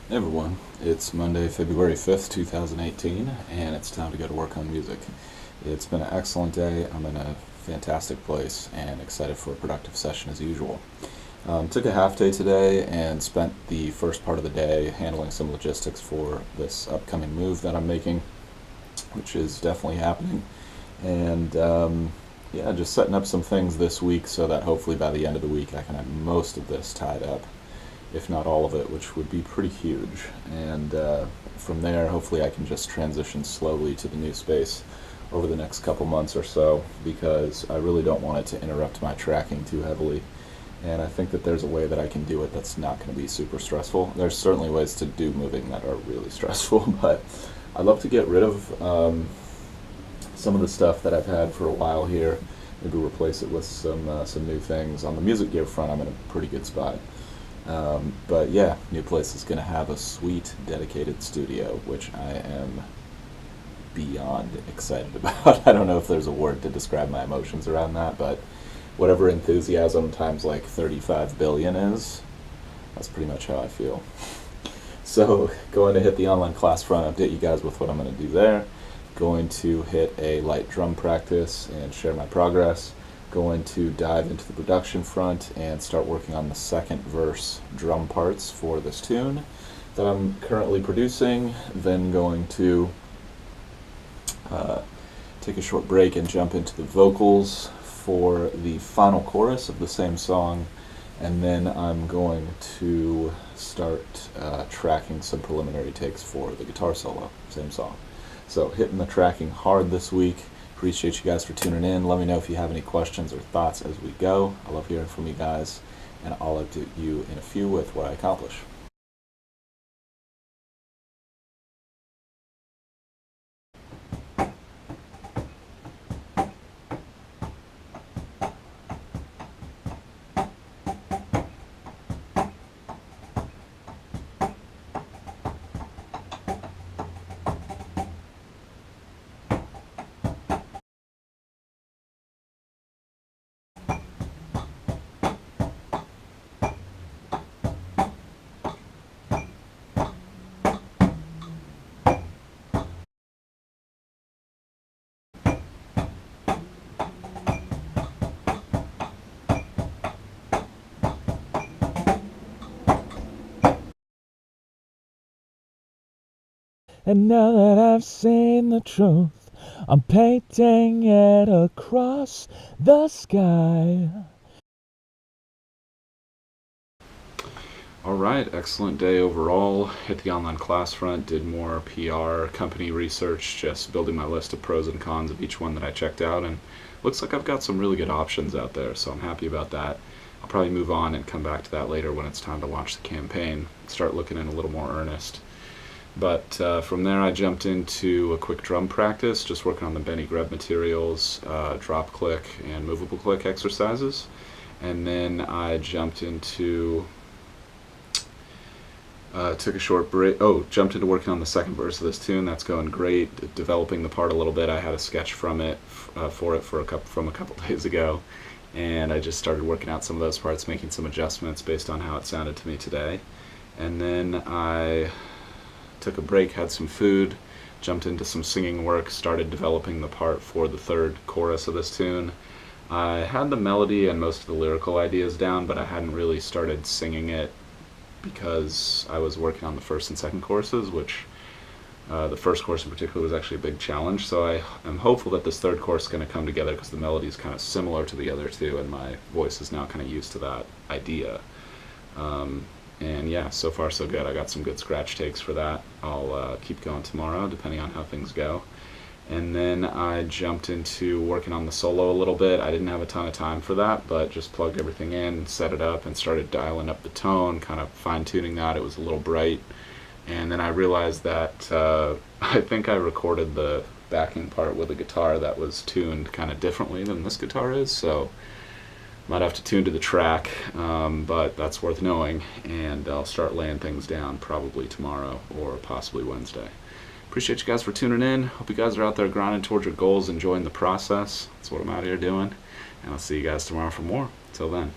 Hey everyone, it's Monday, February 5th, 2018, and it's time to go to work on music. It's been an excellent day. I'm in a fantastic place and excited for a productive session as usual. Took a half day today and spent the first part of the day handling some logistics for this upcoming move that I'm making, which is definitely happening. And yeah, just setting up some things this week so that hopefully by the end of the week I can have most of this tied up, if not all of it, which would be pretty huge. And from there, hopefully, I can just transition slowly to the new space over the next couple months or so, because I really don't want it to interrupt my tracking too heavily. And I think that there's a way that I can do it that's not going to be super stressful. There's certainly ways to do moving that are really stressful, but I'd love to get rid of some of the stuff that I've had for a while here. Maybe replace it with some new things. On the music gear front, I'm in a pretty good spot. But yeah, new place is going to have a sweet dedicated studio, which I am beyond excited about. I don't know if there's a word to describe my emotions around that, but whatever enthusiasm times like 35 billion is, that's pretty much how I feel. So, going to hit the online class front, update you guys with what I'm going to do there. Going to hit a light drum practice and share my progress. Going to dive into the production front and start working on the second verse drum parts for this tune that I'm currently producing. Then going to take a short break and jump into the vocals for the final chorus of the same song. And then I'm going to start tracking some preliminary takes for the guitar solo, same song. So hitting the tracking hard this week. Appreciate you guys for tuning in. Let me know if you have any questions or thoughts as we go. I love hearing from you guys, and I'll update you in a few with what I accomplish. And now that I've seen the truth, I'm painting it across the sky. All right, excellent day overall. Hit the online class front, did more PR, company research, just building my list of pros and cons of each one that I checked out, and looks like I've got some really good options out there, so I'm happy about that. I'll probably move on and come back to that later when it's time to launch the campaign, start looking in a little more earnest. But from there, I jumped into a quick drum practice, just working on the Benny Greb materials, drop click and movable click exercises. And then I jumped into took a short break. Oh, jumped into working on the second verse of this tune. That's going great. Developing the part a little bit. I had a sketch from it for a couple days ago, and I just started working out some of those parts, making some adjustments based on how it sounded to me today. And then I took a break, had some food, jumped into some singing work, started developing the part for the third chorus of this tune. I had the melody and most of the lyrical ideas down, but I hadn't really started singing it because I was working on the first and second choruses, which the first chorus in particular was actually a big challenge. So I am hopeful that this third chorus is going to come together because the melody is kind of similar to the other two, and my voice is now kind of used to that idea. And yeah, so far so good. I got some good scratch takes for that. I'll keep going tomorrow, depending on how things go. And then I jumped into working on the solo a little bit. I didn't have a ton of time for that, but just plugged everything in, set it up, and started dialing up the tone, kind of fine-tuning that. It was a little bright. And then I realized that I think I recorded the backing part with a guitar that was tuned kind of differently than this guitar is, so might have to tune to the track, but that's worth knowing, and I'll start laying things down probably tomorrow or possibly Wednesday. Appreciate you guys for tuning in. Hope you guys are out there grinding towards your goals, enjoying the process. That's what I'm out here doing, and I'll see you guys tomorrow for more. Till then.